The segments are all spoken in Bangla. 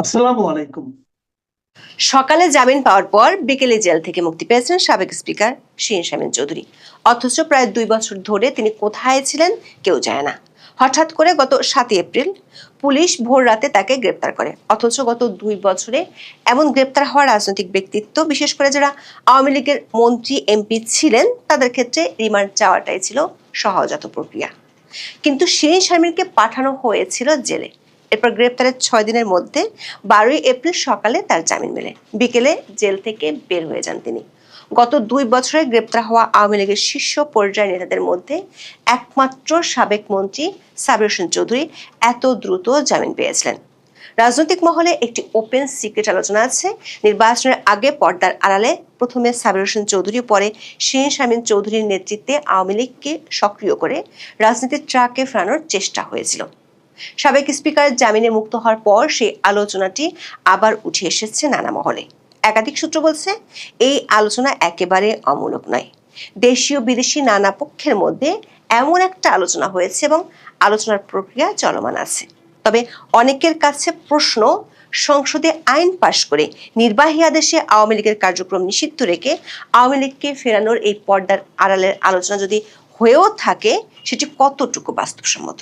আসসালামু আলাইকুম। সকালে জামিন পাওয়ার পর বিকেলে জেল থেকে মুক্তি পেয়েছেন সাবেক স্পিকার শিরীন শারমিন চৌধুরী। অথচ প্রায় 2 বছর ধরে তিনি কোথায় ছিলেন কেউ জানে না। হঠাৎ করে গত 7 এপ্রিল পুলিশ ভোর রাতে তাকে গ্রেপ্তার করে। অথচ গত 2 বছরে এমন গ্রেপ্তার হওয়া রাজনৈতিক ব্যক্তিত্ব, বিশেষ করে যারা আওয়ামী লীগের মন্ত্রী এমপি ছিলেন, তাদের ক্ষেত্রে রিমান্ড চাওয়াটাই ছিল সহজাত প্রক্রিয়া। কিন্তু শিরীন শারমিনকে পাঠানো হয়েছিল জেলে। এরপর গ্রেপ্তারের 6 দিনের মধ্যে 12 এপ্রিল সকালে তার জামিন মেলে। বিকেলে জেল থেকে বের হয়ে যান তিনি। গত 2 বছরে গ্রেপ্তার হওয়া আওয়ামী লীগের শীর্ষ পর্যায়ের নেতাদের মধ্যে একমাত্র সাবেক মন্ত্রী সাবির হোসেন চৌধুরী এত দ্রুত জামিন পেয়েছিলেন। রাজনৈতিক মহলে একটি ওপেন সিক্রেট আলোচনা আছে, নির্বাচনের আগে পর্দার আড়ালে প্রথমে সাবির হোসেন চৌধুরী, পরে শিরীন শারমিন চৌধুরীর নেতৃত্বে আওয়ামী লীগকে সক্রিয় করে রাজনীতির ট্রাকে ফেরানোর চেষ্টা হয়েছিল। সাবেক স্পিকার জামিনে মুক্ত হওয়ার পর সেই আলোচনাটি আবার উঠে এসেছে নানা মহলে। একাধিক সূত্র বলছে, এই আলোচনা একেবারে অমূলক নয়। দেশীয় বিদেশি নানা পক্ষের মধ্যে এমন একটা আলোচনা হয়েছে এবং আলোচনার প্রক্রিয়া চলমান আছে। তবে অনেকের কাছে প্রশ্ন, সংসদে আইন পাশ করে নির্বাহী আদেশে আওয়ামী লীগের কার্যক্রম নিষিদ্ধ রেখে আওয়ামী লীগকে ফেরানোর এই পর্দার আড়ালের আলোচনা যদি হয়েও থাকে, সেটি কতটুকু বাস্তবসম্মত।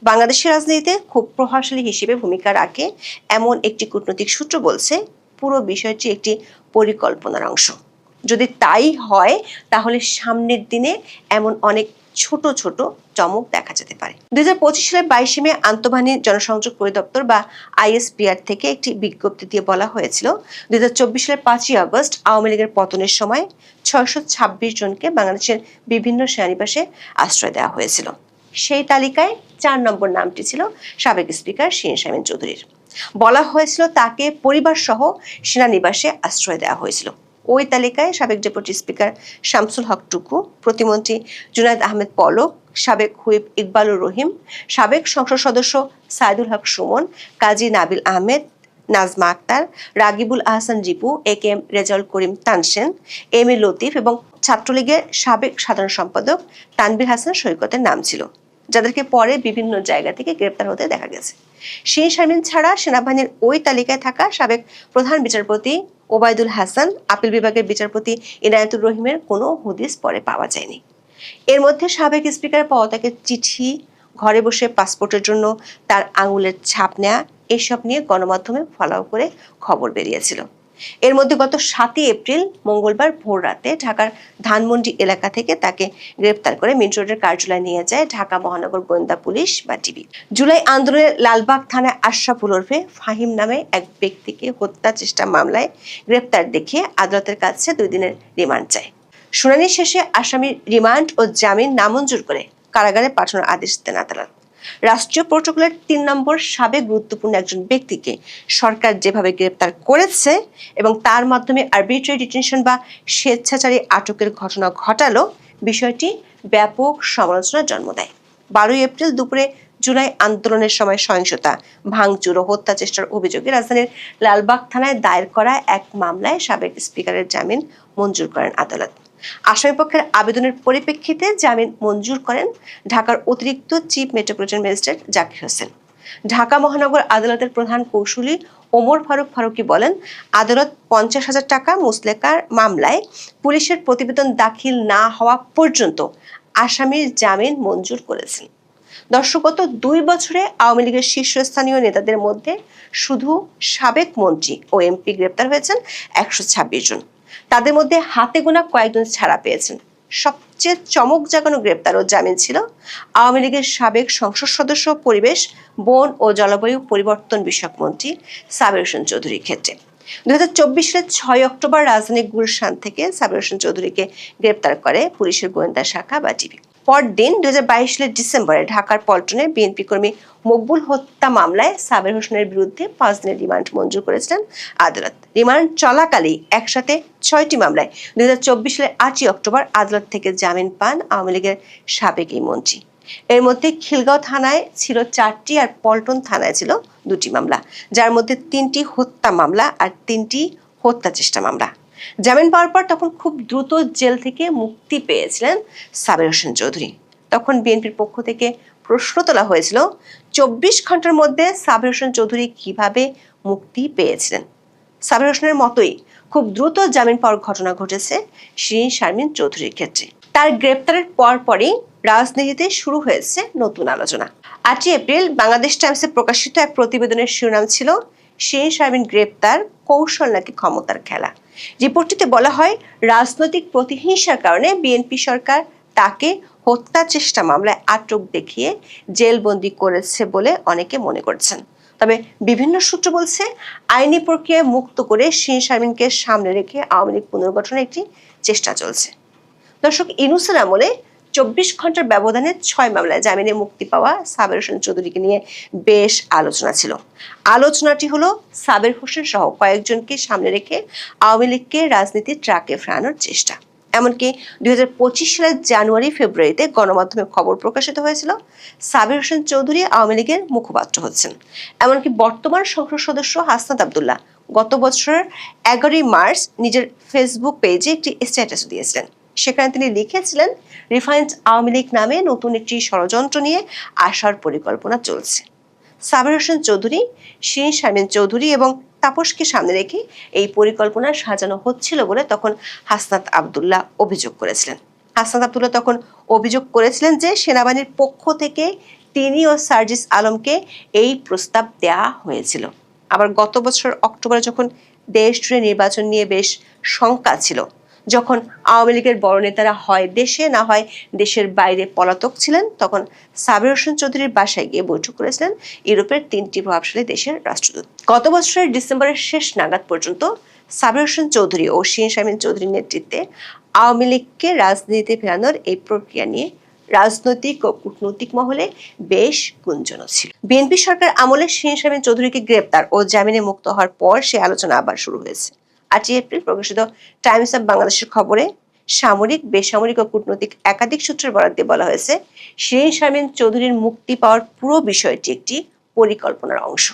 বাংলাদেশের রাজনীতিতে খুব প্রভাবশালী হিসেবে ভূমিকা রাখে এমন একটি কূটনৈতিক সূত্র বলছে, পুরো বিষয়টি একটি পরিকল্পনার অংশ। যদি তাই হয়, তাহলে সামনের দিনে এমন অনেক ছোট ছোট চমক দেখা যেতে পারে। 2025 সালের 22 মে আন্তঃবাহিনী জনসংযোগ পরিদপ্তর বা আইএসপিআর থেকে একটি বিজ্ঞপ্তি দিয়ে বলা হয়েছিল, 2024 সালের 5 আগস্ট আওয়ামী লীগের পতনের সময় 626 জনকে বাংলাদেশের বিভিন্ন সেনানিবাসে আশ্রয় দেওয়া হয়েছিল। সেই তালিকায় 4 নম্বর নামটি ছিল সাবেক স্পিকার শিরীন শারমিন চৌধুরীর। বলা হয়েছিল তাকে পরিবার সহ সেনানিবাসে আশ্রয় দেওয়া হয়েছিল। ওই তালিকায় সাবেক ডেপুটি স্পিকার শামসুল হক টুকু, প্রতিমন্ত্রী জুনায়েদ আহমেদ পলক, সাবেক হুইপ ইকবালুর রহিম, সাবেক সংসদ সদস্য সাইদুল হক সুমন, কাজী নাবিল আহমেদ, নাজমা আক্তার, রাগিবুল আহসান রিপু, AKM Rezaul Karim Tansen, M A Latif এবং ছাত্রলীগের সাবেক সাধারণ সম্পাদক তানভীর হাসান সৈকতের নাম ছিল, যাদেরকে পরে বিভিন্ন জায়গা থেকে গ্রেপ্তার হতে দেখা গেছে। শিরীন শারমিন ছাড়া সেনাবাহিনীর ওই তালিকায় থাকা সাবেক প্রধান বিচারপতি ওবায়দুল হাসান, আপিল বিভাগের বিচারপতি ইনায়েতুর রহিমের কোনো হদিস পরে পাওয়া যায়নি। এর মধ্যে সাবেক স্পিকার পদত্যাগের চিঠি, ঘরে বসে পাসপোর্টের জন্য তার আঙুলের ছাপ নেয়া, এসব নিয়ে গণমাধ্যমে ফলাও করে খবর বেরিয়েছিল। এর মধ্যে গত 7 এপ্রিল মঙ্গলবার ভোর রাতে ঢাকার ধানমন্ডি এলাকা থেকে তাকে গ্রেপ্তার করে মিন্ট রোডের কার্যালয়ে নিয়ে যায় ঢাকা মহানগর গোয়েন্দা পুলিশ বা ডিবি। জুলাই আন্দোলনের লালবাগ থানায় আশরাফুল ওরফে ফাহিম নামে এক ব্যক্তিকে হত্যা চেষ্টা মামলায় গ্রেপ্তার দেখিয়ে আদালতের কাছে 2 দিনের রিমান্ড চায়। শুনানি শেষে আসামির রিমান্ড ও জামিন নামঞ্জুর করে কারাগারে পাঠানোর আদেশ দেন আদালত। রাষ্ট্রীয় প্রোটোকলের 3 নম্বর সাবেক গুরুত্বপূর্ণ একজন ব্যক্তিকে সরকার যেভাবে গ্রেপ্তার করেছে এবং তার মাধ্যমে আরবিট্রারি ডিটেনশন বা স্বেচ্ছাচারী আটকের ঘটনা ঘটালো, বিষয়টি ব্যাপক সমালোচনার জন্ম দেয়। 12 এপ্রিল দুপুরে জুলাই আন্দোলনের সময় সহিংসতা, ভাঙচুর ও হত্যা চেষ্টার অভিযোগে রাজধানীর লালবাগ থানায় দায়ের করা এক মামলায় সাবেক স্পিকারের জামিন মঞ্জুর করেন আদালত। আসামিপক্ষের আবেদনের পরিপ্রেক্ষিতে জামিন মঞ্জুর করেন ঢাকার অতিরিক্ত chief metropolitan magistrate Zakir Hossain. Dhaka মহানগর আদালতের প্রধান কৌঁসুলি ওমর ফারুক ফারুকী বলেন, আদালত 50,000 টাকা মুচলেকার মামলায় পুলিশের প্রতিবেদন দাখিল না হওয়া পর্যন্ত আসামির জামিন মঞ্জুর করেছেন। দর্শক, গত 2 বছরে আওয়ামী লীগের শীর্ষস্থানীয় নেতাদের মধ্যে শুধু সাবেক মন্ত্রী ও এমপি গ্রেপ্তার হয়েছেন 126 জন। তাদের মধ্যে হাতে গোনা কয়েকজন ছাড়া পেয়েছেন। সবচেয়ে চমক জাগানো গ্রেপ্তার ও জামিন ছিল আওয়ামী লীগের সাবেক সংসদ সদস্য, পরিবেশ, বন ও জলবায়ু পরিবর্তন বিষয়ক মন্ত্রী সাবির হোসেন চৌধুরীর ক্ষেত্রে। 2024 সালের 6 অক্টোবর রাজধানী গুলশান থেকে সাবির হোসেন চৌধুরীকে গ্রেপ্তার করে পুলিশের গোয়েন্দা শাখা বা ডিবি। পরদিন 2022 সালের ডিসেম্বরে ঢাকার পল্টনে বিএনপি কর্মী মকবুল হত্যা মামলায় সাবির হোসেনের বিরুদ্ধে 5 দিনের রিমান্ড মঞ্জুর করেছিলেন আদালত। রিমান্ড চলাকালেই একসাথে 6টি মামলায় 2024 সালের 8 অক্টোবর আদালত থেকে জামিন পান আওয়ামী লীগের সাবেক এই মন্ত্রী। এর মধ্যে খিলগাঁও থানায় ছিল 4টি আর পল্টন থানায় ছিল 2টি মামলা, যার মধ্যে 3টি হত্যা মামলা আর 3টি হত্যা চেষ্টা মামলা। জামিন পাওয়ার পর তখন খুব দ্রুত জেল থেকে মুক্তি পেয়েছিলেন সাবির হোসেন চৌধুরী। তখন বিএনপির পক্ষ থেকে প্রশ্ন তোলা হয়েছিল 24 ঘন্টার মধ্যে সাবের হোসেন চৌধুরী কিভাবে মুক্তি পেয়েছিলেন। সাবের হোসেনের মতোই খুব দ্রুত জামিন পাওয়ার ঘটনা ঘটেছে শিরিন শারমিন চৌধুরীর ক্ষেত্রে। তার গ্রেপ্তারের পরপরই রাজনীতিতে শুরু হয়েছে নতুন আলোচনা। 8 এপ্রিল বাংলাদেশ টাইমসে প্রকাশিত এক প্রতিবেদনের শিরোনাম ছিল শিরিন শারমিন গ্রেপ্তার, কৌশল নাকি ক্ষমতার খেলা। রিপোর্টটিতে বলা হয়, রাজনৈতিক প্রতিহিংসার কারণে বিএনপি সরকার তাকে হত্যা চেষ্টা মামলায় আটক দেখিয়ে জেলবন্দি করেছে বলে অনেকে মনে করছেন। তবে বিভিন্ন সূত্র বলছে, আইনি প্রক্রিয়ায় মুক্ত করে শিরিন শারমিনকে সামনে রেখে আওয়ামী লীগ পুনর্গঠনের একটি চেষ্টা চলছে। দর্শক, ইউনূসের আমলে 24 ঘন্টার ব্যবধানে 6 মামলায় জামিনে মুক্তি পাওয়া সাবের হোসেন চৌধুরীকে নিয়ে বেশ আলোচনা ছিল। আলোচনাটি হলো সাবের হোসেন সহ কয়েকজনকে সামনে রেখে আওয়ামী লীগকে রাজনীতির ট্রাকে ফেরানোর চেষ্টা। এমনকি 2025 সালের জানুয়ারি ফেব্রুয়ারিতে গণমাধ্যমে খবর প্রকাশিত হয়েছিল সাবের হোসেন চৌধুরী আওয়ামী লীগের মুখপাত্র হচ্ছেন। এমনকি বর্তমান সংসদ সদস্য হাসনাত আব্দুল্লাহ গত বছরের 11 মার্চ নিজের ফেসবুক পেজে একটি স্ট্যাটাস দিয়েছিলেন। সেখানে তিনি লিখেছিলেন, রিফাইন্ড আওয়ামী লীগ নামে নতুন একটি ষড়যন্ত্র নিয়ে আসার পরিকল্পনা চলছে। সাবের হোসেন চৌধুরী, শিরিন শারমিন চৌধুরী এবং তাপসকে সামনে রেখে এই পরিকল্পনা সাজানো হচ্ছিল বলে তখন হাসনাত আব্দুল্লাহ অভিযোগ করেছিলেন। হাসনাত আব্দুল্লাহ তখন অভিযোগ করেছিলেন যে সেনাবাহিনীর পক্ষ থেকে তিনি ও সার্জিস আলমকে এই প্রস্তাব দেওয়া হয়েছিল। আবার গত বছর অক্টোবরে যখন দেশ জুড়ে নির্বাচন নিয়ে বেশ শঙ্কা ছিল, যখন আওয়ামী লীগের বড় নেতারা হয় দেশে না হয় দেশের বাইরে পলাতক ছিলেন, তখন সাবের হোসেন চৌধুরীর বাসায় গিয়ে বৈঠক করেছিলেন ইউরোপের 3টি প্রভাবশালী দেশের রাষ্ট্রদূত। গত বছরের ডিসেম্বরের শেষ নাগাদ পর্যন্ত সাবের হোসেন চৌধুরী ও শিরিন শারমিন চৌধুরীর নেতৃত্বে আওয়ামী লীগকে রাজনীতিতে ফেরানোর এই প্রক্রিয়া নিয়ে রাজনৈতিক ও কূটনৈতিক মহলে বেশ গুঞ্জন ছিল। বিএনপি সরকার আমলে শিরিন শারমিন চৌধুরীকে গ্রেপ্তার ও জামিনে মুক্ত হওয়ার পর সে আলোচনা আবার শুরু হয়েছে। 8 এপ্রিল প্রকাশিত টাইমস অব বাংলাদেশের খবরে সামরিক, বেসামরিক ও কূটনৈতিক একাধিক সূত্রের বরাত দিয়ে বলা হয়েছে, শিরিন শারমিন চৌধুরীর মুক্তি পাওয়ার পুরো বিষয়টি একটি পরিকল্পনার অংশ।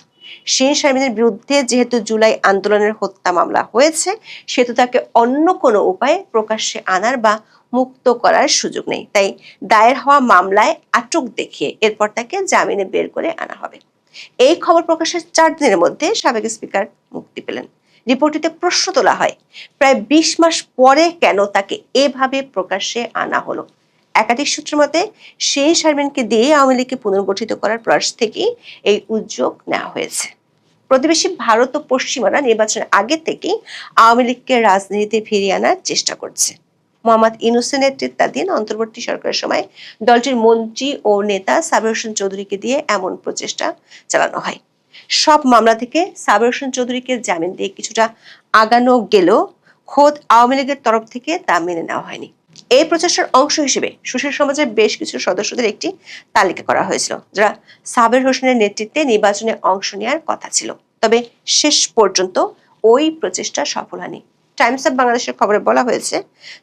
শিরিন শারমিনের বিরুদ্ধে যেহেতু জুলাই আন্দোলনের হত্যা মামলা হয়েছে, সেহেতু তাকে অন্য কোনো উপায়ে প্রকাশ্যে আনার বা মুক্ত করার সুযোগ নেই। তাই দায়ের হওয়া মামলায় আটক দেখিয়ে এরপর তাকে জামিনে বের করে আনা হবে। এই খবর প্রকাশের 4 দিনের মধ্যে সাবেক স্পিকার মুক্তি পেলেন। রিপোর্টটিতে প্রশ্ন তোলা হয়, প্রায় 20 মাস পরে কেন তাকে এভাবে প্রকাশ্যে আনা হলো। একাধিক সূত্রের মতে, শিরিন শারমিনকে দিয়ে আওয়ামী লীগকে পুনর্গঠিত করার প্রয়াস থেকেই এই উদ্যোগ নেওয়া হয়েছে। প্রতিবেশী ভারত ও পশ্চিমারা নির্বাচনের আগে থেকেই আওয়ামী লীগকে রাজনীতিতে ফিরিয়ে আনার চেষ্টা করছে। মোহাম্মদ ইউনূসের নেতৃত্বাধীন অন্তর্বর্তী সরকারের সময় দলটির মন্ত্রী ও নেতা সাবের হোসেন চৌধুরীকে দিয়ে এমন প্রচেষ্টা চালানো হয়। সব মামলা থেকে সাবের হোসেন চৌধুরীকে জামিন দিয়ে কিছুটা আগানো গেলেও খোদ আওয়ামী লীগের তরফ থেকে তা মেনে নেওয়া হয়নি। এই প্রচেষ্টার অংশ হিসেবে সুশীল সমাজের বেশ কিছু সদস্যদের একটি তালিকা করা হয়েছিল, যারা সাবের হোসেনের নেতৃত্বে নির্বাচনে অংশ নেওয়ার কথা ছিল। তবে শেষ পর্যন্ত ওই প্রচেষ্টা সফল হয়নি। টাইমস অব বাংলাদেশের খবরে বলা হয়েছে,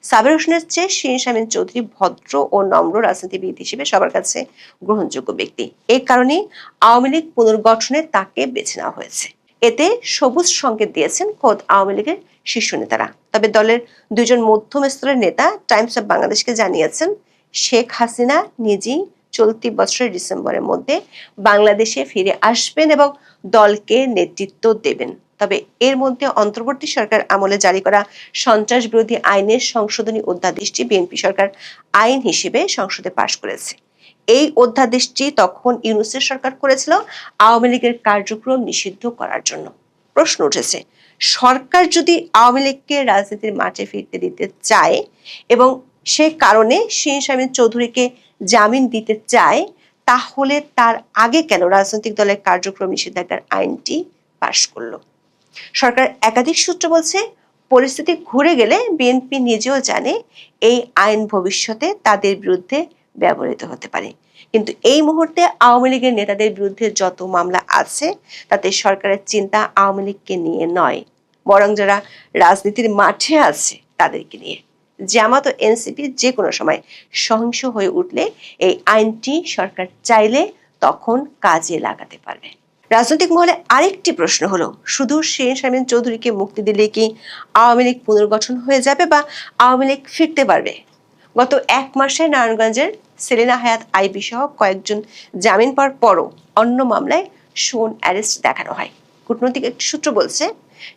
সাবের হোসেনের চেয়ে শিরিন শারমিন চৌধুরী ভদ্র ও নম্র রাজনীতিবিদ হিসেবে সবার কাছে গ্রহণযোগ্য ব্যক্তি। এই কারণে আওয়ামী লীগ পুনর্গঠনে তাকে বেছে নেওয়া হয়েছে। এতে সবুজ সংকেত দিয়েছেন খোদ আওয়ামী লীগের শীর্ষ নেতারা। তবে দলের 2 জন মধ্যম স্তরের নেতা টাইমস অব বাংলাদেশকে জানিয়েছেন, শেখ হাসিনা নিজেই চলতি বছরের ডিসেম্বরের মধ্যে বাংলাদেশে ফিরে আসবেন এবং দলকে নেতৃত্ব দেবেন। তবে এর মধ্যে অন্তর্বর্তী সরকার আমলে জারি করা সন্ত্রাস বিরোধী আইনের সংশোধনী অধ্যাদেশটি বিএনপি সরকার আইন হিসেবে সংসদে পাশ করেছে। এই অধ্যাদেশটি তখন ইউনূসের সরকার করেছিল আওয়ামী লীগের কার্যক্রম নিষিদ্ধ করার জন্য। প্রশ্ন উঠেছে, সরকার যদি আওয়ামী লীগকে রাজনীতির মাঠে ফিরতে দিতে চায় এবং সে কারণে শিরিন শারমিন চৌধুরীকে জামিন দিতে চায়, তাহলে তার আগে কেন রাজনৈতিক দলের কার্যক্রম নিষেধাজ্ঞার আইনটি পাশ করলো? সরকার একাধিক সূত্র বলছে, পরিস্থিতি ঘুরে গেলে বিএনপি নিজেও জানে এই আইন ভবিষ্যতে তাদের বিরুদ্ধে ব্যবহৃত হতে পারে। কিন্তু এই মুহূর্তে আওয়ামী লীগের নেতাদের বিরুদ্ধে যত মামলা আছে, তাতে সরকারের চিন্তা আওয়ামী লীগকে নিয়ে নয়, বরং যারা রাজনীতির মাঠে আছে তাদেরকে নিয়ে। জামাত ও এনসিপি যে কোনো সময় সহিংস হয়ে উঠলে এই আইনটি সরকার চাইলে তখন কাজে লাগাতে পারবে। রাজনৈতিক মহলে আরেকটি প্রশ্ন হলো, শুধু শিরিন শারমিন চৌধুরীকে মুক্তি দিলে কি আওয়ামী লীগ পুনর্গঠন হয়ে যাবে বা আওয়ামী লীগ ফিরতে পারবে? গত 1 মাসে নারায়ণগঞ্জের সেলিনা হায়াৎ আইবি সহ কয়েকজন জামিন পাওয়ার পরও অন্য মামলায় শোন অ্যারেস্ট দেখানো হয়। কূটনৈতিক একটি সূত্র বলছে,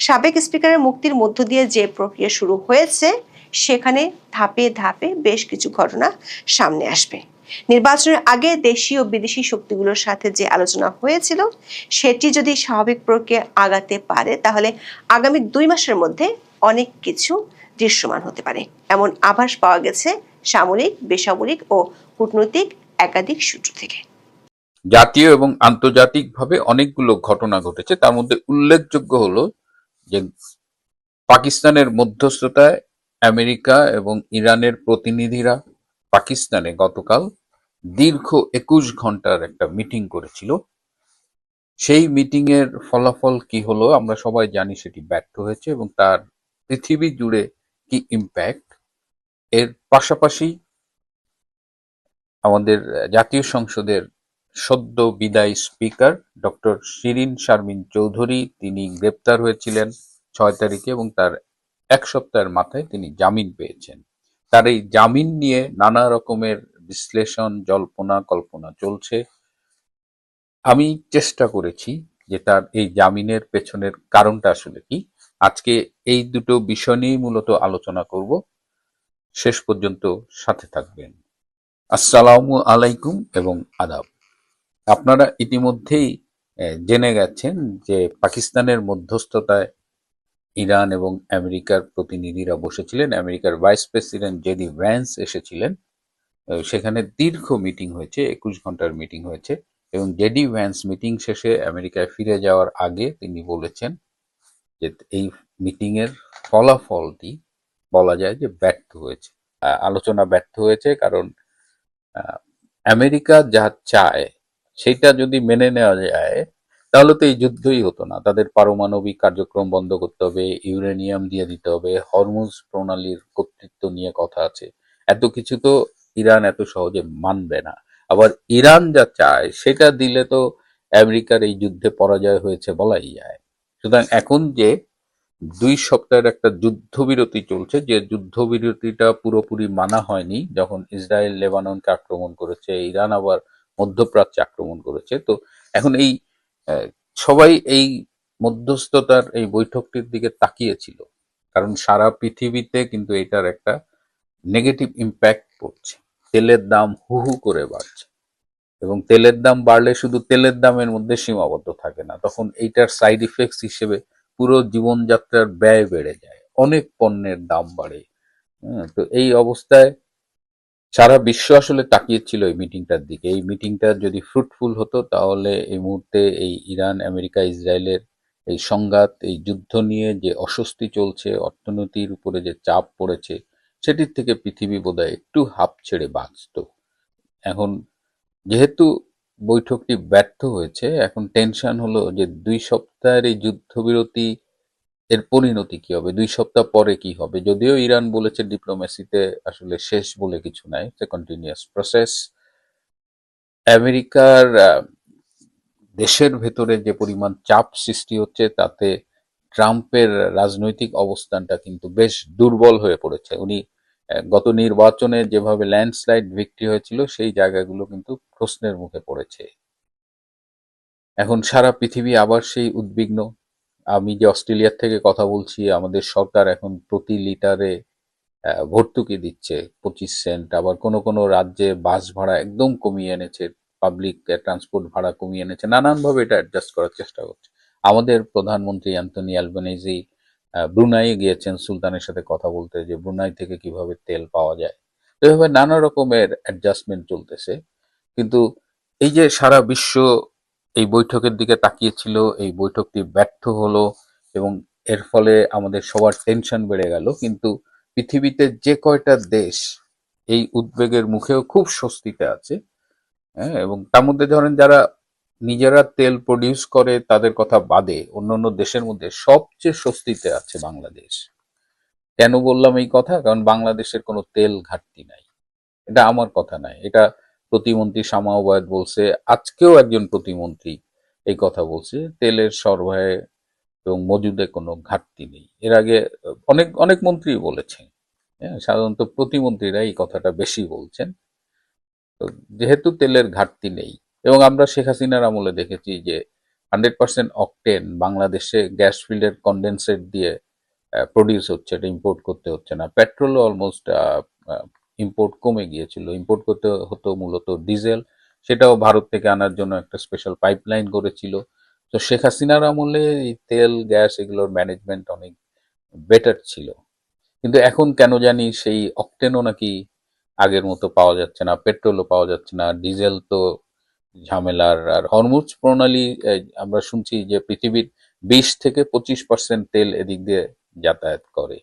সাবেক স্পিকারের মুক্তির মধ্য দিয়ে যে প্রক্রিয়া শুরু হয়েছে সেখানে ধাপে ধাপে বেশ কিছু ঘটনা সামনে আসবে। নির্বাচনের আগে দেশীয় ও বিদেশি শক্তিগুলোর সাথে যে আলোচনা হয়েছিল সেটি যদি স্বাভাবিক প্রক্রিয়া আগাতে পারে তাহলে আগামী 2 মাসের মধ্যে অনেক কিছু দৃশ্যমান হতে পারে, এমন আভাস পাওয়া গেছে সামরিক, বেসামরিক ও কূটনৈতিক একাধিক সূত্র থেকে। জাতীয় এবং আন্তর্জাতিকভাবে অনেকগুলো ঘটনা ঘটেছে, তার মধ্যে উল্লেখযোগ্য হলো যে পাকিস্তানের মধ্যস্থতায় আমেরিকা এবং ইরানের প্রতিনিধিরা পাকিস্তানে গতকাল দীর্ঘ 21 ঘন্টার একটা মিটিং করেছিল। সেই মিটিং এর ফলাফল কি হলো আমরা সবাই জানি, সেটি ব্যর্থ হয়েছে এবং তার পৃথিবী জুড়ে কি ইম্প্যাক্ট। এর পাশাপাশি আমাদের জাতীয় সংসদের সদ্য বিদায়ী স্পিকার ডক্টর শিরিন শারমিন চৌধুরী, তিনি গ্রেপ্তার হয়েছিলেন 6 তারিখে এবং তার 1 সপ্তাহের মাথায় তিনি জামিন পেয়েছেন। তার এই জামিন নিয়ে নানা রকমের বিশ্লেষণ, জল্পনা কল্পনা চলছে। আমি চেষ্টা করেছি যে তার এই জামিনের পেছনের কারণটা আসলে কি। আজকে এই দুটো বিষয় নিয়েই মূলত আলোচনা করব। শেষ পর্যন্ত সাথে থাকবেন। আসসালামু আলাইকুম এবং আদাব। আপনারা ইতিমধ্যেই জেনে গেছেন যে পাকিস্তানের মধ্যস্থতায় ইরান এবং আমেরিকার প্রতিনিধিরা বসেছিলেন। আমেরিকার ভাইস প্রেসিডেন্ট জেডি ভ্যান্স এসেছিলেন। সেখানে দীর্ঘ মিটিং হয়েছে, 21 ঘন্টার মিটিং হয়েছে এবং জেডি ভ্যান্স মিটিং শেষে আমেরিকায় ফিরে যাওয়ার আগে তিনি বলেছেন যে এই মিটিং এর ফলাফলটি বলা যায় যে ব্যর্থ হয়েছে। আলোচনা ব্যর্থ হয়েছে কারণ আমেরিকা যা চায় সেটা যদি মেনে নেওয়া যায় তাহলে তো এই যুদ্ধই হতো না। তাদের পারমাণবিক কার্যক্রম বন্ধ করতে হবে, ইউরেনিয়াম দিয়ে দিতে হবে, হরমুজ প্রণালীর কর্তৃত্ব নিয়ে কথা আছে। এত কিছু তো ইরান এত সহজে মানবে না। আবার ইরান যা চায় সেটা দিলে তো আমেরিকার এই যুদ্ধে পরাজয় হয়েছে বলাই যায়। সুতরাং এখন যে 2 সপ্তাহের একটা যুদ্ধবিরতি চলছে, যে যুদ্ধবিরতিটা পুরোপুরি মানা হয়নি, যখন ইসরায়েল লেবাননকে আক্রমণ করেছে, ইরান আবার মধ্যপ্রাচ্যে আক্রমণ করেছে। তো এখন এই সবাই এই মধ্যস্থতার এই বৈঠকটির দিকে তাকিয়েছিল, কারণ সারা পৃথিবীতে কিন্তু এটার একটা নেগেটিভ ইম্প্যাক্ট পড়ছে। তেলের দাম হু হু করে বাড়ছে এবং তেলের দাম বাড়লে শুধু তেলের দামের মধ্যে সীমাবদ্ধ থাকে না, তখন এইটার সাইড ইফেক্টস হিসেবে পুরো জীবনযাত্রার ব্যয় বেড়ে যায়, অনেক পণ্যের দাম বাড়ে। তো এই অবস্থায় সারা বিশ্ব আসলে তাকিয়েছিল এই মিটিংটার দিকে। এই মিটিংটা যদি ফ্রুটফুল হতো তাহলে এই মুহূর্তে এই ইরান আমেরিকা ইসরায়েলের এই সংঘাত, এই যুদ্ধ নিয়ে যে অস্বস্তি চলছে, অর্থনীতির উপরে যে চাপ পড়েছে, সেটির থেকে পৃথিবী বোধহয় একটু হাঁপ ছেড়ে বাঁচত। এখন যেহেতু বৈঠকটি ব্যর্থ হয়েছে, এখন টেনশন হলো যে 2 সপ্তাহের এই যুদ্ধবিরতি এর পরিণতি কি হবে, 2 সপ্তাহ পরে কি হবে। যদিও ইরান বলেছে ডিপ্লোমেসিতে আসলে শেষ বলে কিছু নাই, ইটস এ কন্টিনিউয়াস প্রসেস। আমেরিকার দেশের ভেতরে যে পরিমাণ চাপ সৃষ্টি হচ্ছে তাতে ট্রাম্পের রাজনৈতিক অবস্থানটা কিন্তু বেশ দুর্বল হয়ে পড়েছে। উনি গত নির্বাচনে যেভাবে ল্যান্ডস্লাইড ভিক্টরি হয়েছিল সেই জায়গাগুলো কিন্তু প্রশ্নের মুখে পড়েছে। এখন সারা পৃথিবী আবার সেই উদ্বিগ্ন। আমি যে অস্ট্রেলিয়ার থেকে কথা বলছি, আমাদের সরকার এখন প্রতি লিটারে ভর্তুকি দিচ্ছে 25 সেন্ট। আবার কোনো কোনো রাজ্যে বাস ভাড়া একদম কমিয়ে এনেছে, পাবলিক ট্রান্সপোর্ট ভাড়া কমিয়ে এনেছে, নানানভাবে এটা অ্যাডজাস্ট করার চেষ্টা করছে। আমাদের প্রধানমন্ত্রী অ্যান্থনি অ্যালবানিজি ব্রুনাই গিয়েছেন সুলতানের সাথে কথা বলতে, যে ব্রুনাই থেকে কিভাবে তেল পাওয়া যায়। তো এভাবে নানা রকমের অ্যাডজাস্টমেন্ট চলতেছে। কিন্তু এই যে সারা বিশ্ব এই বৈঠকের দিকে তাকিয়েছিল, এই বৈঠকটি ব্যর্থ হলো এবং এর ফলে আমাদের সবার টেনশন বেড়ে গেল। কিন্তু পৃথিবীতে যে কয়টা দেশ এই উদ্বেগের মুখেও খুব স্বস্তিতে আছে, হ্যাঁ, এবং তার মধ্যে ধরেন যারা নিজেরা তেল প্রডিউস করে তাদের কথা বাদে অন্যান্য দেশের মধ্যে সবচেয়ে স্বস্তিতে আছে বাংলাদেশ। কেন বললাম এই কথা? কারণ বাংলাদেশের কোনো তেল ঘাটতি নাই। এটা আমার কথা নাই, এটা প্রতিমন্ত্রী শামা ওবায়দ বলছে। আজকেও একজন প্রতিমন্ত্রী এই কথা বলছে, তেলের সরবরাহে এবং মজুদে কোনো ঘাটতি নেই। এর আগে অনেক অনেক মন্ত্রী বলেছেন। হ্যাঁ, সাধারণত প্রতিমন্ত্রীরা এই কথাটা বেশি বলছেন। তো যেহেতু তেলের ঘাটতি নেই, এবং আমরা শেখ হাসিনার আমলে দেখেছি যে 100% অকটেন বাংলাদেশে গ্যাস ফিল্ডের কন্ডেন্সেট দিয়ে প্রডিউস হচ্ছে, এটা ইম্পোর্ট করতে হচ্ছে না। পেট্রোলও অলমোস্ট ইম্পোর্ট কমে গিয়েছিল, ইম্পোর্ট করতে হতো মূলত ডিজেল, সেটাও ভারত থেকে আনার জন্য একটা স্পেশাল পাইপলাইন করেছিল। তো শেখ হাসিনার আমলে এই তেল গ্যাস এগুলোর ম্যানেজমেন্ট অনেক বেটার ছিল। কিন্তু এখন কেন জানি সেই অকটেনও নাকি আগের মতো পাওয়া যাচ্ছে না, পেট্রোলও পাওয়া যাচ্ছে না, ডিজেল তো ঝামেলার। আর হরমুজ প্রণালী আমরা শুনছি যে পৃথিবীর 20 থেকে 25% তেল এদিক দিয়ে যাতায়াত করে,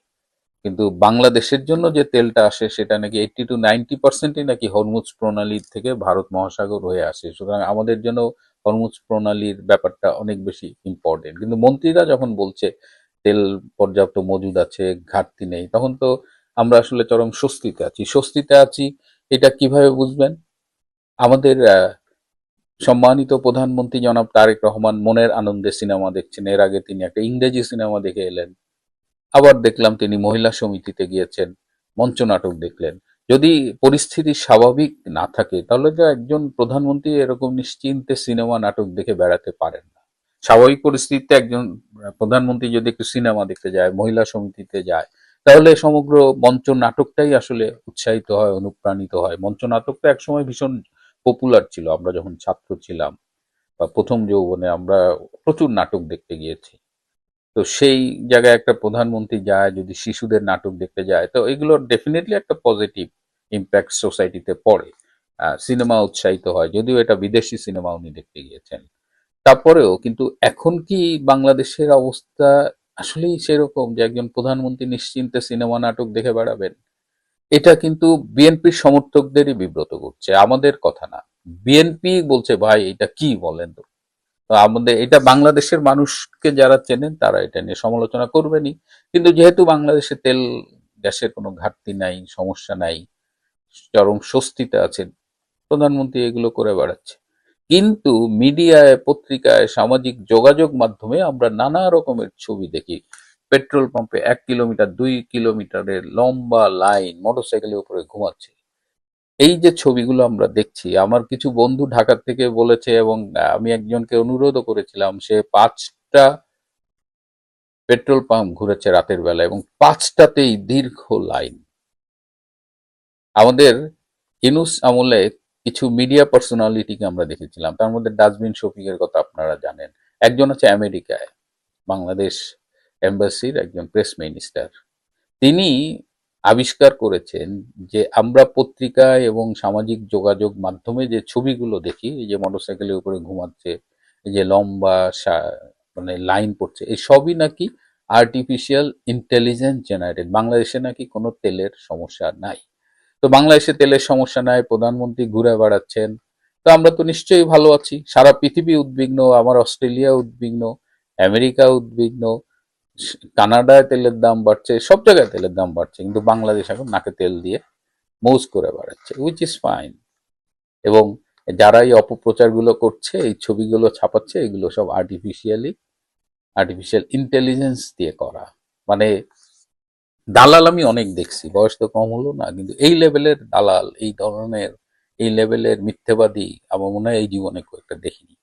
কিন্তু বাংলাদেশের জন্য যে তেলটা আসে সেটা নাকি 80 to 90%ই নাকি হরমুজ প্রণালীর থেকে ভারত মহাসাগর হয়ে আসে। সুতরাং আমাদের জন্য হরমুজ প্রণালীর ব্যাপারটা অনেক বেশি ইম্পর্টেন্ট। কিন্তু মন্ত্রীরা যখন বলছে তেল পর্যাপ্ত মজুদ আছে, ঘাটতি নেই, তখন তো আমরা আসলে চরম স্বস্তিতে আছি। স্বস্তিতে আছি এটা কিভাবে বুঝবেন? আমাদের সম্মানিত প্রধানমন্ত্রী জনাব তারেক রহমান মনের আনন্দে সিনেমা দেখছেন, এর আগে তিনি একটা ইংরেজি সিনেমা দেখে এলেন, আবার দেখলাম তিনি মহিলা সমিতিতে গিয়েছেন, মঞ্চনাটক দেখলেন। যদি পরিস্থিতি স্বাভাবিক না থাকে তাহলে তো একজন প্রধানমন্ত্রী এরকম নিশ্চিন্তে সিনেমা নাটক দেখে বেড়াতে পারেন না। স্বাভাবিক পরিস্থিতিতে একজন প্রধানমন্ত্রী যদি একটু সিনেমা দেখতে যায়, মহিলা সমিতিতে যায়, তাহলে সমগ্র মঞ্চ নাটকটাই আসলে উৎসাহিত হয়, অনুপ্রাণিত হয়। মঞ্চ নাটকটা একসময় ভীষণ পপুলার ছিল, আমরা যখন ছাত্র ছিলাম বা প্রথম যৌবনে আমরা প্রচুর নাটক দেখতে গিয়েছি। তো সেই জায়গায় একটা প্রধানমন্ত্রী যায়, যদি শিশুদের নাটক দেখতে যায়, তো এগুলোর ডেফিনেটলি একটা পজিটিভ ইম্প্যাক্ট সোসাইটিতে পড়ে। সিনেমা উৎসাহিত হয়, যদিও এটা বিদেশি সিনেমা উনি দেখতে গিয়েছেন। তারপরেও কিন্তু এখন কি বাংলাদেশের অবস্থা আসলেই সেরকম যে একজন প্রধানমন্ত্রী নিশ্চিন্তে সিনেমা নাটক দেখে বেড়াবেন? এটা কিন্তু বিএনপির সমর্থকদেরই বিব্রত করছে, আমাদের কথা না। বিএনপি বলছে ভাই এটা কি বলেন তো। তো আমাদের এটা বাংলাদেশের মানুষকে যারা চেনেন তারা এটা নিয়ে সমালোচনা করবেনই। কিন্তু যেহেতু বাংলাদেশে তেল গ্যাসের কোনো ঘাটতি নাই, সমস্যা নাই, চরম স্বস্তিতে আছেন, প্রধানমন্ত্রী এগুলো করে বেড়াচ্ছে। কিন্তু মিডিয়ায়, পত্রিকায়, সামাজিক যোগাযোগ মাধ্যমে আমরা নানা রকমের ছবি দেখি। পেট্রোল পাম্পে 1 কিলোমিটার 2 কিলোমিটারের লম্বা লাইন, মোটরসাইকেলের উপরে ঘুমাচ্ছে। এই যে ছবিগুলো আমরা দেখছি, আমার কিছু বন্ধু ঢাকা থেকে বলেছে, এবং আমি একজনকে অনুরোধও করেছিলাম, সে 5টা পেট্রোল পাম্প ঘুরেছে রাতের বেলা এবং 5টাতেই দীর্ঘ লাইন। আমাদের ইউনূস আমলে কিছু মিডিয়া পার্সোনালিটিকে আমরা দেখেছিলাম, তার মধ্যে ডাস্টবিন শফিকের কথা আপনারা জানেন। একজন আছে আমেরিকায়, বাংলাদেশ এম্বাসির একজন প্রেস মিনিস্টার। তিনি আবিষ্কার করেছেন যে আমরা পত্রিকায় এবং সামাজিক যোগাযোগ মাধ্যমে যে ছবিগুলো দেখি, এই যে মোটরসাইকেলের উপরে ঘুমাচ্ছে, এই যে লম্বা মানে লাইন পড়ছে, এই সবই নাকি আর্টিফিশিয়াল ইন্টেলিজেন্স জেনারেটেড। বাংলাদেশে নাকি কোনো তেলের সমস্যা নাই। তো বাংলাদেশে তেলের সমস্যা নাই, প্রধানমন্ত্রী ঘুরে বেড়াচ্ছেন, তো আমরা তো নিশ্চয়ই ভালো আছি। সারা পৃথিবী উদ্বিগ্ন, আমার অস্ট্রেলিয়া উদ্বিগ্ন, আমেরিকা উদ্বিগ্ন, কানাডায় তেলের দাম বাড়ছে, সব জায়গায় তেলের দাম বাড়ছে, কিন্তু বাংলাদেশ এখন নাকে তেল দিয়ে মৌজ করে বেড়াচ্ছে, উইচ ইজ ফাইন। এবং যারা এই অপপ্রচারগুলো করছে, এই ছবিগুলো ছাপাচ্ছে, এগুলো সব আর্টিফিশিয়াল ইন্টেলিজেন্স দিয়ে করা। মানে দালাল আমি অনেক দেখছি, বয়স তো কম হলো না, কিন্তু এই লেভেলের দালাল, এই ধরনের, এই লেভেলের মিথ্যেবাদী আমার মনে হয় এই জীবনে খুব একটা দেখিনি।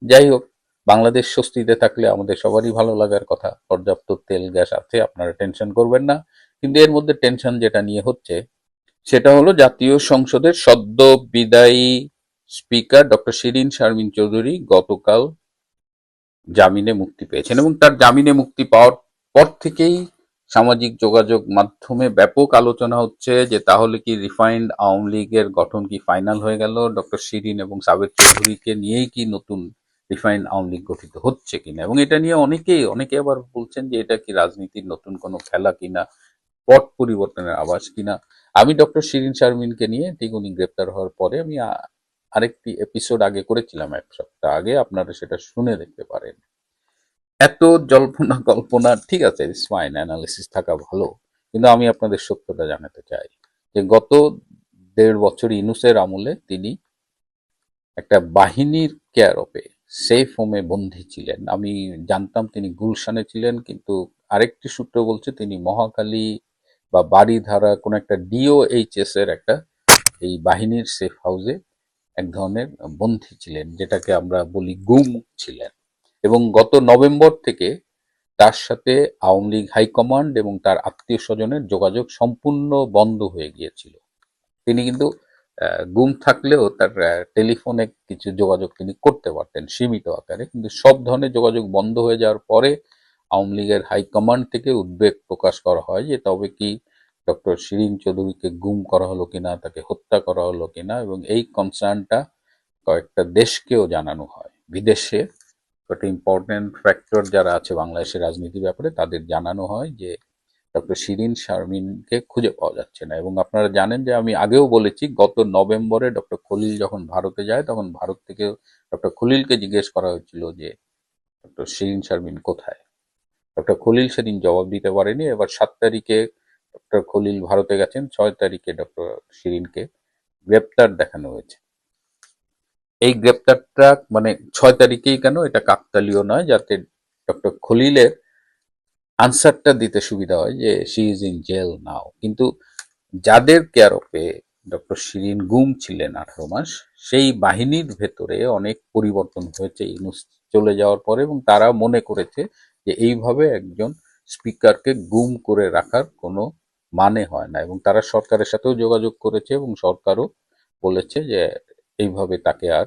যাই হোক, বাংলাদেশ স্বস্তিতে থাকলে আমাদের সবারই ভালো লাগার কথা। পর্যাপ্ত তেল গ্যাস আছে, আপনারা টেনশন করবেন না। কিন্তু এর মধ্যে টেনশন যেটা নিয়ে হচ্ছে সেটা হলো জাতীয় সংসদের সদ্য বিদায়ী স্পিকার ডক্টর শিরীন শারমিন চৌধুরী গতকাল জামিনে মুক্তি পেয়েছেন, এবং তার জামিনে মুক্তি পাওয়ার পর থেকেই সামাজিক যোগাযোগ মাধ্যমে ব্যাপক আলোচনা হচ্ছে যে তাহলে কি রিফাইন্ড আওয়ামী লীগের গঠন কি ফাইনাল হয়ে গেল, ডক্টর শিরীন এবং সাবেক চৌধুরীকে নিয়েই কি নতুন রিফাইন্ড আওয়ামী লীগ গঠিত হচ্ছে কিনা। এবং এটা নিয়ে অনেকে আবার বলছেন যে এটা কি রাজনীতির নতুন কোনো খেলা কিনা, পট পরিবর্তনের আভাস কিনা। আমি ডক্টর শিরীন শারমিনকে নিয়ে ঠিক উনি গ্রেপ্তার হওয়ার পরে আমি আরেকটি এপিসোড আগে করেছিলাম, 1 সপ্তাহ আগে, আপনারা সেটা শুনে দেখতে পারেন। এত জল্পনা কল্পনা ঠিক আছে, ইটস ফাইন, অ্যানালিসিস থাকা ভালো, কিন্তু আমি আপনাদের সত্যটা জানাতে চাই যে গত 1.5 বছর ইউনূসের আমলে তিনি একটা বাহিনীর কেয়ার অফে সেফ হোমে বন্দী ছিলেন। আমি জানতাম তিনি গুলশানে ছিলেন, কিন্তু আরেকটি সূত্র বলছে তিনি মহাখালী বা বাড়িধারা কোন একটা ডিওএইচএস এর একটা এই বাহিনীর সেফ হাউসে এক ধরনের বন্দী ছিলেন, যেটাকে আমরা বলি গুম ছিলেন। এবং গত নভেম্বর থেকে তার সাথে আওয়ামী লীগ হাইকমান্ড এবং তার আত্মীয় স্বজনের যোগাযোগ সম্পূর্ণ বন্ধ হয়ে গিয়েছিল। তিনি কিন্তু গুম থাকলেও তার টেলিফোনে কিছু যোগাযোগ তিনি করতে পারতেন সীমিত আকারে, কিন্তু সব ধরনের যোগাযোগ বন্ধ হয়ে যাওয়ার পরে আওয়ামী লীগের হাইকমান্ড থেকে উদ্বেগ প্রকাশ করা হয় যে তবে কি ডক্টর শিরীন চৌধুরীকে গুম করা হলো কিনা, তাকে হত্যা করা হলো কিনা, এবং এই কনসার্নটা কয়েকটা দেশকেও জানানো হয়। বিদেশে একটা ইম্পর্টেন্ট ফ্যাক্টর যারা আছে বাংলাদেশের রাজনীতির ব্যাপারে তাদের জানানো হয় যে ডক্টর শিরীন শারমিনকে খুঁজে পাওয়া যাচ্ছে না। এবং আপনারা জানেন যে আমি আগেও বলেছি, গত নভেম্বরে ডক্টর খলিল যখন ভারতে যায় তখন ভারত থেকে ডক্টর খলিলকে জিজ্ঞেস করা হয়েছিল যে ডক্টর শিরীন শারমিন কোথায়। ডক্টর খলিল সেদিন জবাব দিতে পারেনি। এবার 7 তারিখে ডক্টর খলিল ভারতে গেছেন, 6 তারিখে ডক্টর শিরীনকে গ্রেপ্তার দেখানো হয়েছে। এই গ্রেপ্তারটা মানে 6 তারিখেই কেন, এটা কাকতালীয় নয়, যাতে ডক্টর খলিলের আনসারটা দিতে সুবিধা হয় যে শি ইজ ইন জেল নাও। কিন্তু যাদের কেয়ারপে ডক্টর শিরীন গুম ছিলেন 18 মাস, সেই বাহিনীর ভেতরে অনেক পরিবর্তন হয়েছে ইউনূস চলে যাওয়ার পরে, এবং তারা মনে করেছে যে এইভাবে একজন স্পিকারকে গুম করে রাখার কোনো মানে হয় না, এবং তারা সরকারের সাথেও যোগাযোগ করেছে এবং সরকারও বলেছে যে এইভাবে তাকে আর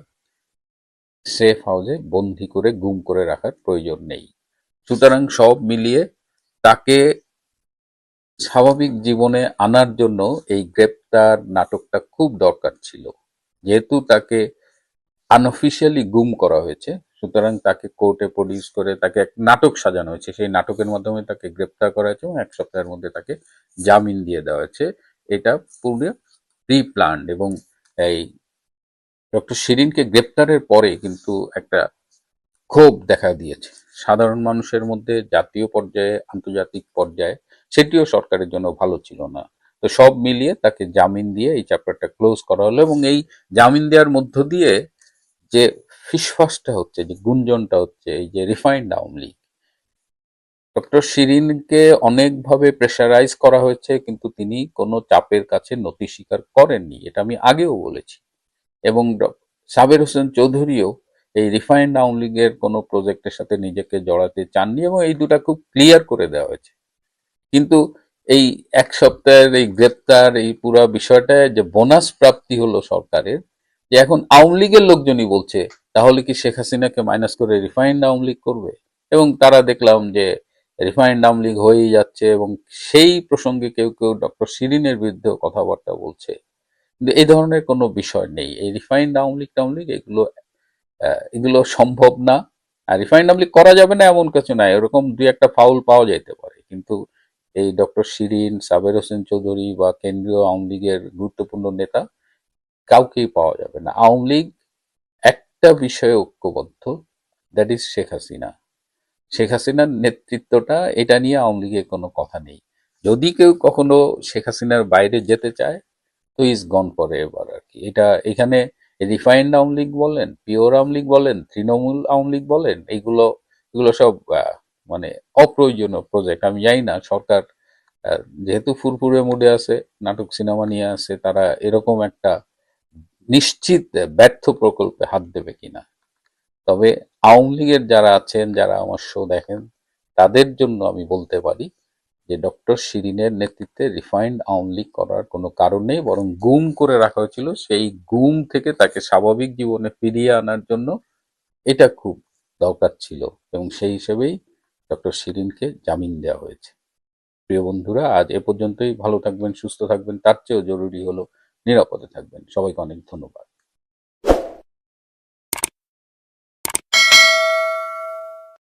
সেফ হাউসে বন্দি করে গুম করে রাখার প্রয়োজন নেই। সুতরাং সব মিলিয়ে তাকে স্বাভাবিক জীবনে আনার জন্য এই গ্রেপ্তার নাটকটা খুব দরকার ছিল। যেহেতু তাকে আনঅফিসিয়ালি গুম করা হয়েছে, সুতরাং তাকে কোর্টে প্রডিউস করে তাকে এক নাটক সাজানো হয়েছে। সেই নাটকের মাধ্যমে তাকে গ্রেপ্তার করা হয়েছে এবং 1 সপ্তাহের মধ্যে তাকে জামিন দিয়ে দেওয়া হয়েছে। এটা পুরো প্রি প্ল্যান্ড। এবং এই ডক্টর শিরীনকে গ্রেপ্তারের পরে কিন্তু একটা ক্ষোভ দেখা দিয়েছে সাধারণ মানুষের মধ্যে, জাতীয় পর্যায়ে, আন্তর্জাতিক পর্যায়ে। সেটিও সরকারের জন্য ভালো ছিল না। তো সব মিলিয়ে তাকে জামিন দিয়ে এই চ্যাপ্টারটা ক্লোজ করা হলো। এবং এই জামিন দেওয়ার মধ্য দিয়ে যে ফিসফাসটা হচ্ছে, যে গুঞ্জনটা হচ্ছে, এই যে রিফাইন্ড আওয়ামী লীগ, ডক্টর শিরীনকে অনেকভাবে প্রেশারাইজ করা হয়েছে, কিন্তু তিনি কোনো চাপের কাছে নতি স্বীকার করেননি। এটা আমি আগেও বলেছি। এবং সাবের হোসেন চৌধুরীও এই রিফাইন্ড আওয়ামী লীগের কোনো প্রজেক্টের সাথে নিজেকে জড়াতে চাননি, এবং এই দুটা খুব ক্লিয়ার করে দেওয়া হয়েছে। কিন্তু এই 1 সপ্তাহের এই গ্রেপ্তার, এই পুরো বিষয়টায় যে বোনাস প্রাপ্তি হলো সরকারের, যে এখন আওয়ামী লীগের লোকজনই বলছে তাহলে কি শেখ হাসিনাকে মাইনাস করে রিফাইন্ড আওয়ামী লীগ করবে। এবং তারা দেখলাম যে রিফাইন্ড আওয়ামী লীগ হয়েই যাচ্ছে, এবং সেই প্রসঙ্গে কেউ কেউ ডক্টর শিরীনের বিরুদ্ধে কথাবার্তা বলছে। কিন্তু এই ধরনের কোনো বিষয় নেই। এই রিফাইন্ড আওয়ামী লীগ এগুলো এগুলো সম্ভব না। আর রিফাইন্ড আওয়ামী লীগ করা যাবে না এমন কিছু নাই, এরকম দুই একটা ফাউল পাওয়া যেতে পারে, কিন্তু এই ডক্টর শিরীন, সাবের হোসেন চৌধুরী বা কেন্দ্রীয় আওয়ামী লীগের গুরুত্বপূর্ণ নেতা কাউকেই পাওয়া যাবে না। আওয়ামী লীগ একটা বিষয়ে ঐক্যবদ্ধ, দ্যাট ইজ শেখ হাসিনা। শেখ হাসিনার নেতৃত্বটা, এটা নিয়ে আওয়ামী লীগের কোনো কথা নেই। যদি কেউ কখনো শেখ হাসিনার বাইরে যেতে চায় তো ইজ গন ফর এভার আর কি। এটা এখানে রিফাইন্ড আওয়ামী লীগ বলেন, পিওর আওয়ামী লীগ বলেন, তৃণমূল আওয়ামী লীগ বলেন, এগুলো এগুলো সব মানে অপ্রয়োজনীয় প্রজেক্ট। আমি জানি না সরকার যেহেতু ফুরফুরে মুডে আছে, নাটক সিনেমা নিয়ে আছে, তারা এরকম একটা নিশ্চিত ব্যর্থ প্রকল্পে হাত দেবে কিনা। তবে আওয়ামী লীগের যারা আছেন, যারা আমার শো দেখেন, তাদের জন্য আমি বলতে পারি যে ডক্টর শিরীনের নেতৃত্বে রিফাইন্ড আওয়ামী লীগ করার কোনো কারণ নেই, বরং গুম করে রাখা হয়েছিল। সেই গুম থেকে তাকে স্বাভাবিক জীবনে ফিরিয়ে আনার জন্য এটা খুব দরকার ছিল, এবং সেই হিসেবেই ডক্টর শিরীনকে জামিন দেওয়া হয়েছে। প্রিয় বন্ধুরা, আজ এ পর্যন্তই। ভালো থাকবেন, সুস্থ থাকবেন, তার চেয়েও জরুরি হলো নিরাপদে থাকবেন। সবাইকে অনেক ধন্যবাদ।